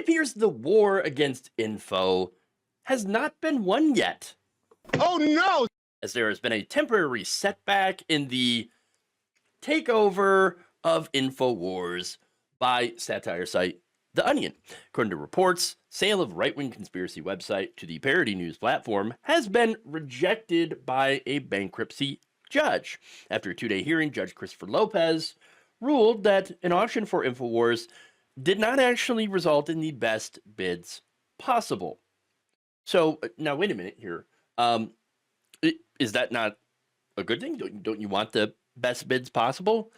appears the war against info has not been won yet. Oh no! As there has been a temporary setback in the takeover of InfoWars by satire site The Onion. According to reports, sale of right-wing conspiracy website to the parody news platform has been rejected by a bankruptcy judge. After a 2-day hearing, Judge Christopher Lopez ruled that an auction for InfoWars did not actually result in the best bids possible. So now wait a minute here. Is that not a good thing? Don't you want the best bids possible?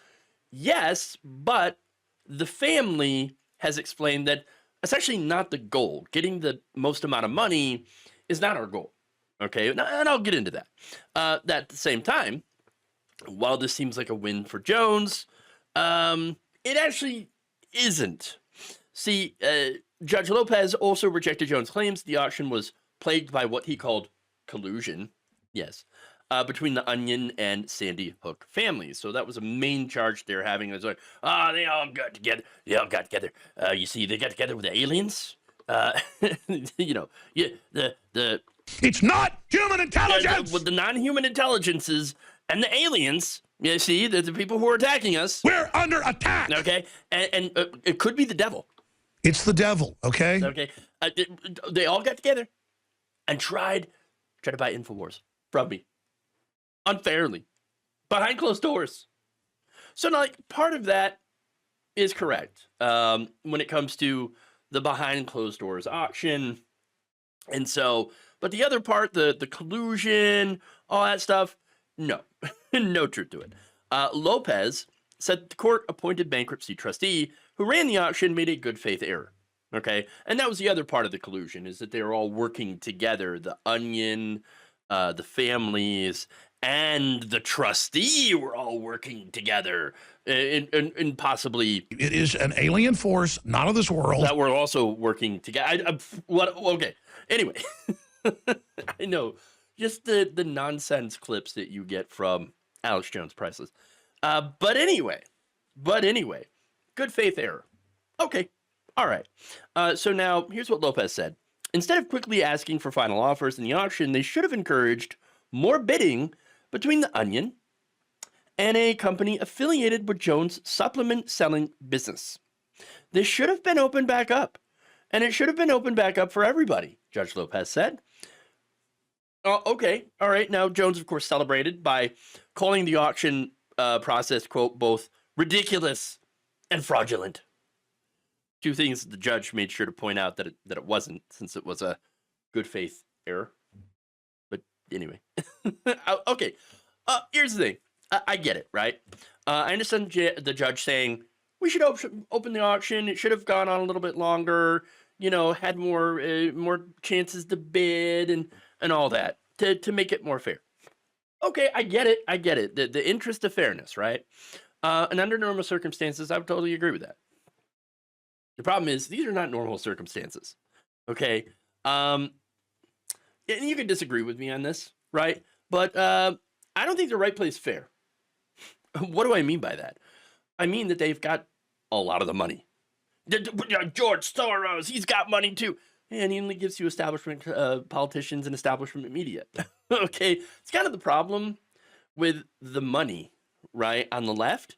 Yes, but the family has explained that it's actually not the goal. Getting the most amount of money is not our goal. Okay, and I'll get into that. At the same time, while this seems like a win for Jones, it actually isn't. See, Judge Lopez also rejected Jones' claims the auction was plagued by what he called collusion. Yes. Between the Onion and Sandy Hook families. So that was a main charge they're having. It was like, they all got together. You see, they got together with the aliens. The It's not human intelligence! With the non-human intelligences and the aliens, you see, the people who are attacking us. We're under attack! Okay, and it could be the devil. It's the devil, okay? Okay, they all got together and tried to buy InfoWars from me. Unfairly, behind closed doors. So, like, part of that is correct when it comes to the behind closed doors auction. And so, but the other part, the collusion, all that stuff, no, no truth to it. Lopez said the court-appointed bankruptcy trustee who ran the auction made a good faith error. Okay, and that was the other part of the collusion, is that they were all working together. The Onion, the families, and the trustee were all working together, and possibly it is an alien force, not of this world, that we're also working together. Okay. Anyway, I know just the nonsense clips that you get from Alex Jones priceless. But anyway, good faith error. Okay, all right. So now here's what Lopez said. Instead of quickly asking for final offers in the auction, they should have encouraged more bidding between the Onion and a company affiliated with Jones' supplement selling business. This should have been opened back up, and it should have been opened back up for everybody, Judge Lopez said. Okay, all right. Now, Jones, of course, celebrated by calling the auction process, quote, both ridiculous and fraudulent. Two things the judge made sure to point out that it wasn't, since it was a good faith error. But anyway, okay. Here's the thing. I get it, right? I understand the judge saying we should open the auction. It should have gone on a little bit longer. Had more chances to bid and all that to make it more fair. Okay, I get it. The interest of fairness, right? And under normal circumstances, I would totally agree with that. The problem is these are not normal circumstances. Okay, and you can disagree with me on this, right? But I don't think the right play is fair. What do I mean by that? I mean that they've got a lot of the money. George Soros, he's got money too. And he only gives you establishment politicians and establishment media. Okay, it's kind of the problem with the money, right, on the left,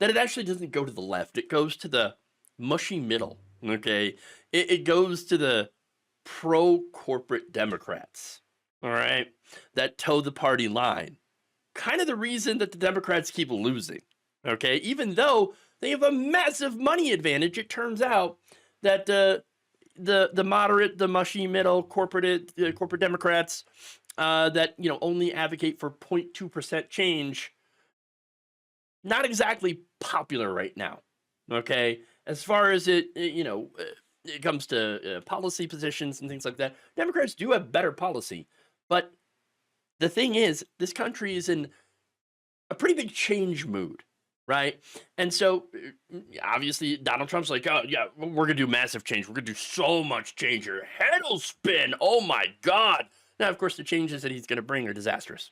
that it actually doesn't go to the left. It goes to the mushy middle, okay? It goes to the pro-corporate Democrats, all right, that toe the party line. Kind of the reason that the Democrats keep losing, okay? Even though they have a massive money advantage, it turns out that the moderate, the mushy middle corporate Democrats that only advocate for 0.2% change, not exactly popular right now. Okay, as far as it comes to policy positions and things like that, Democrats do have better policy, but the thing is, this country is in a pretty big change mood, right? And so, obviously, Donald Trump's like, oh, yeah, we're going to do massive change. We're going to do so much change. Your head will spin. Oh, my God. Now, of course, the changes that he's going to bring are disastrous.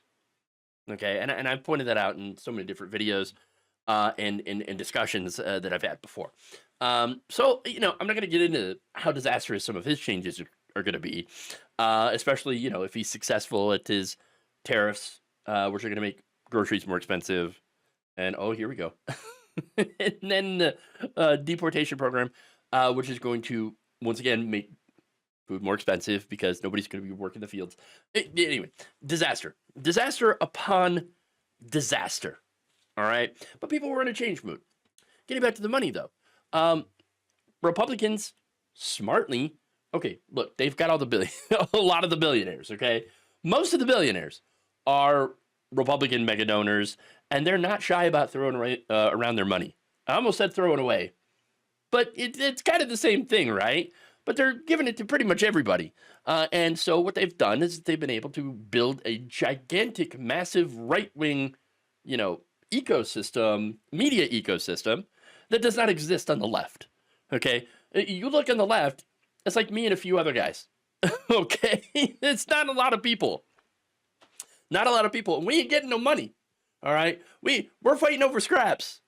Okay, and I've pointed that out in so many different videos and discussions that I've had before. So, I'm not going to get into how disastrous some of his changes are going to be, especially, if he's successful at his tariffs, which are going to make groceries more expensive. And, oh, here we go. And then the deportation program, which is going to, once again, make food more expensive because nobody's going to be working the fields. Anyway, disaster upon disaster. All right. But people were in a change mood. Getting back to the money, though. Republicans smartly, okay, look, they've got all the a lot of the billionaires, okay? Most of the billionaires are Republican mega donors, and they're not shy about throwing around their money. I almost said throwing away, but it's kind of the same thing, right? But they're giving it to pretty much everybody. And so what they've done is they've been able to build a gigantic, massive right-wing, ecosystem, media ecosystem that does not exist on the left. Okay? You look on the left, it's like me and a few other guys. Okay? It's not a lot of people. Not a lot of people. And we ain't getting no money. All right? We're fighting over scraps.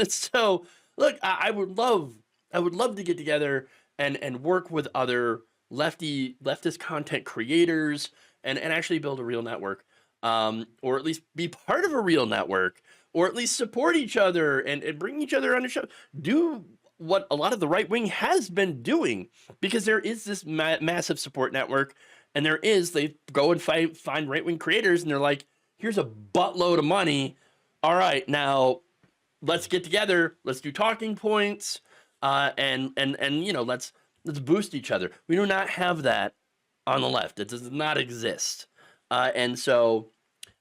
So, look, I would love to get together and work with other leftist content creators and actually build a real network, or at least be part of a real network, or at least support each other and bring each other on the show. Do what a lot of the right wing has been doing, because there is this massive support network, and they go and find right wing creators, and they're like, here's a buttload of money. All right, now let's get together. Let's do talking points. And let's boost each other. We do not have that on the left. It does not exist. And so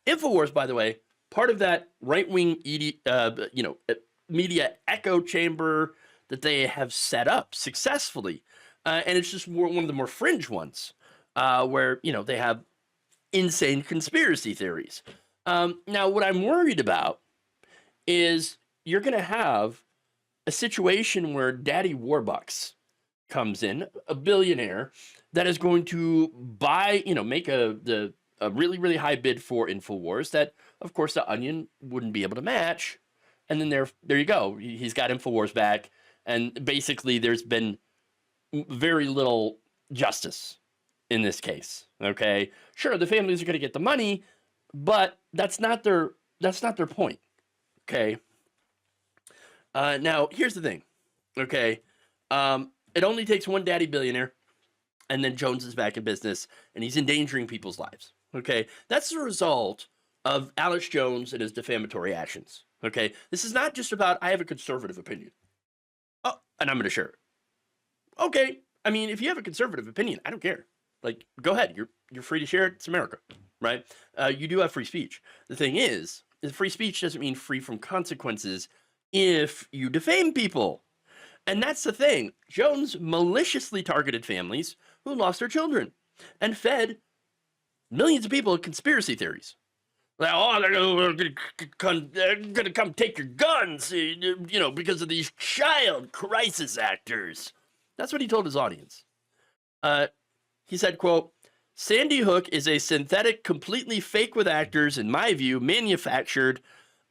InfoWars, by the way, part of that right-wing media echo chamber that they have set up successfully. And it's just one of the more fringe ones, where, they have insane conspiracy theories. Now, what I'm worried about is you're going to have a situation where Daddy Warbucks comes in, a billionaire that is going to buy, make a really, really high bid for InfoWars that, of course, the Onion wouldn't be able to match. And then there you go. He's got InfoWars back. And basically, there's been very little justice in this case. Okay, sure, the families are going to get the money, but that's not their point. Okay. Now, here's the thing, okay? It only takes one daddy billionaire, and then Jones is back in business, and he's endangering people's lives, okay? That's the result of Alex Jones and his defamatory actions, okay? This is not just about, I have a conservative opinion. Oh, and I'm going to share it. Okay, I mean, if you have a conservative opinion, I don't care. Like, go ahead. You're free to share it. It's America, right? You do have free speech. The thing is, free speech doesn't mean free from consequences if you defame people. And that's the thing. Jones maliciously targeted families who lost their children and fed millions of people conspiracy theories. Like, oh, they're gonna come take your guns, because of these child crisis actors. That's what he told his audience. He said, quote, Sandy Hook is a synthetic, completely fake with actors, in my view, manufactured.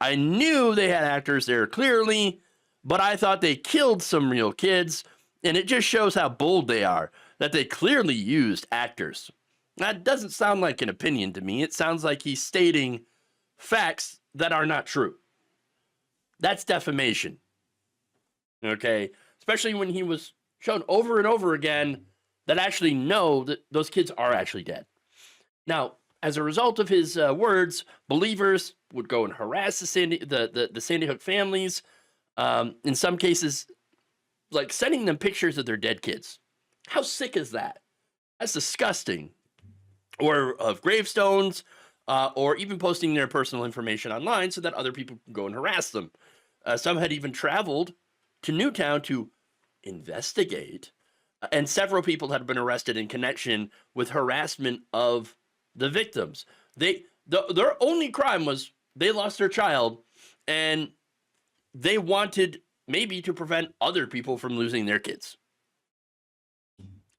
I knew they had actors there clearly, but I thought they killed some real kids, and it just shows how bold they are, that they clearly used actors. That doesn't sound like an opinion to me. It sounds like he's stating facts that are not true. That's defamation. Okay? Especially when he was shown over and over again that actually know that those kids are actually dead. Now, as a result of his words, believers would go and harass the Sandy Hook families. In some cases, like sending them pictures of their dead kids. How sick is that? That's disgusting. Or of gravestones, or even posting their personal information online so that other people can go and harass them. Some had even traveled to Newtown to investigate, and several people had been arrested in connection with harassment of the victims. Their only crime was they lost their child, and they wanted maybe to prevent other people from losing their kids.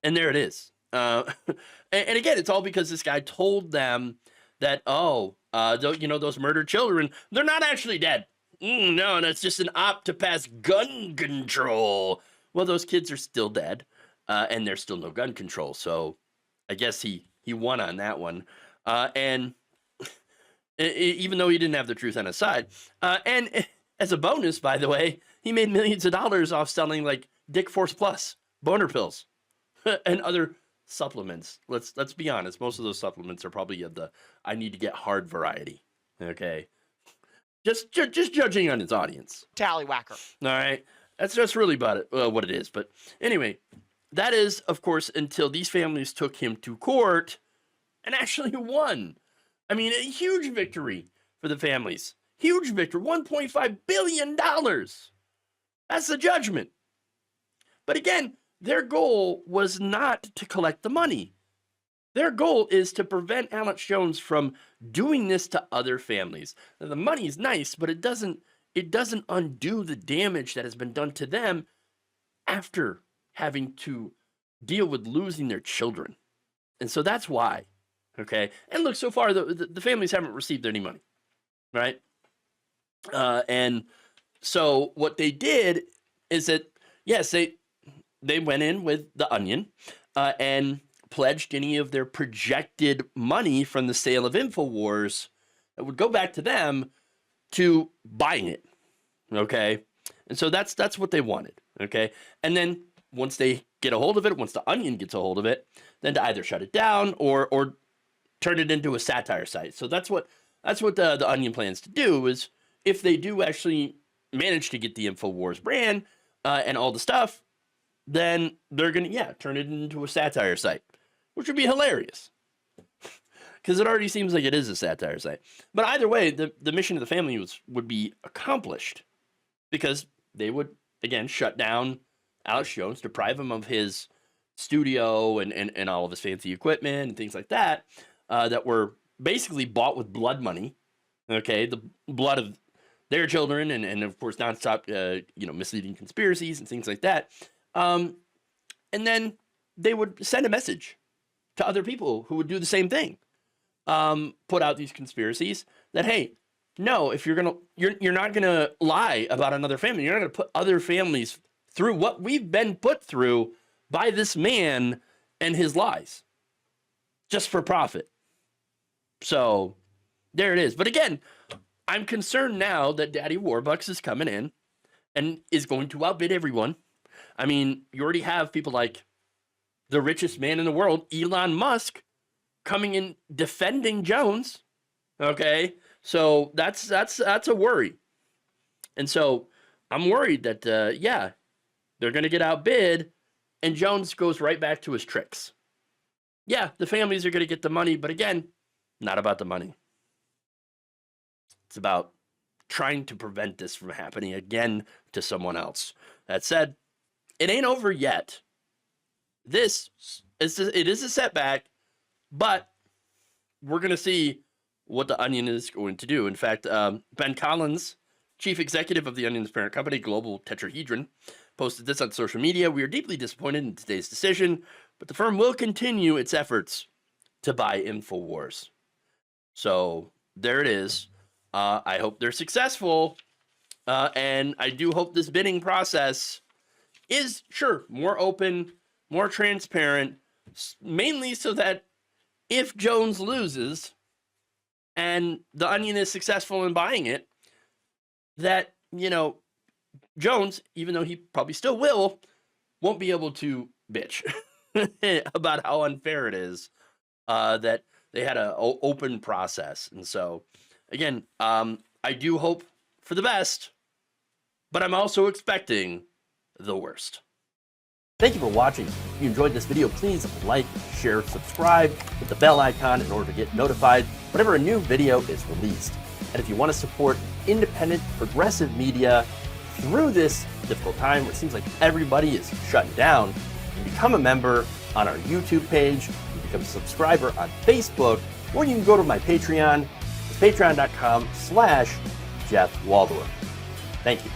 And there it is. And again, it's all because this guy told them that, those murdered children, they're not actually dead. no, that's just an op to pass gun control. Well, those kids are still dead, and there's still no gun control. So I guess he won on that one. And even though he didn't have the truth on his side. And as a bonus, by the way, he made millions of dollars off selling like Dick Force Plus, boner pills, and other supplements. Let's be honest. Most of those supplements are probably of the I need to get hard variety. Okay. Just judging on his audience. Tallywhacker. All right. That's just really about it, what it is. But anyway, that is, of course, until these families took him to court and actually won. I mean, a huge victory for the families. Huge victory. $1.5 billion. That's the judgment. But again, their goal was not to collect the money. Their goal is to prevent Alex Jones from doing this to other families. Now, the money is nice, but it doesn't undo the damage that has been done to them after having to deal with losing their children. And so that's why. Okay. And look, so far, the families haven't received any money. Right. And so what they did is that, yes, they went in with the Onion and pledged any of their projected money from the sale of InfoWars that would go back to them to buying it. Okay. And so that's what they wanted. Okay. And then once they get a hold of it, once the Onion gets a hold of it, then to either shut it down or turn it into a satire site. So that's what the Onion plans to do, is if they do actually manage to get the InfoWars brand and all the stuff, then they're going to, turn it into a satire site, which would be hilarious because it already seems like it is a satire site. But either way, the mission of the family would be accomplished because they would, again, shut down Alex Jones, deprive him of his studio and all of his fancy equipment and things like that, that were basically bought with blood money. Okay, the blood of their children and of course nonstop misleading conspiracies and things like that. And then they would send a message to other people who would do the same thing. Put out these conspiracies that, hey, no, if you're not gonna lie about another family, you're not gonna put other families through what we've been put through by this man and his lies, just for profit. So there it is. But again, I'm concerned now that Daddy Warbucks is coming in and is going to outbid everyone. I mean, you already have people like the richest man in the world, Elon Musk, coming in defending Jones. Okay, so that's a worry. And so I'm worried that they're going to get outbid and Jones goes right back to his tricks. Yeah, the families are going to get the money, but again, not about the money. It's about trying to prevent this from happening again to someone else. That said, it ain't over yet. It is a setback, but we're going to see what the Onion is going to do. In fact, Ben Collins, chief executive of the Onion's parent company, Global Tetrahedron, posted this on social media. We are deeply disappointed in today's decision, but the firm will continue its efforts to buy InfoWars. So there it is. I hope they're successful. And I do hope this bidding process is, sure, more open, more transparent, mainly so that if Jones loses and the Onion is successful in buying it, that, Jones, even though he probably still will, won't be able to bitch about how unfair it is that they had an open process. And so, again, I do hope for the best, but I'm also expecting the worst. Thank you for watching. If you enjoyed this video, please like, share, subscribe, hit the bell icon in order to get notified whenever a new video is released. And if you want to support independent, progressive media through this difficult time where it seems like everybody is shutting down, you can become a member on our YouTube page, you can become a subscriber on Facebook, or you can go to my Patreon. It's patreon.com/Jeff Waldorf. Thank you.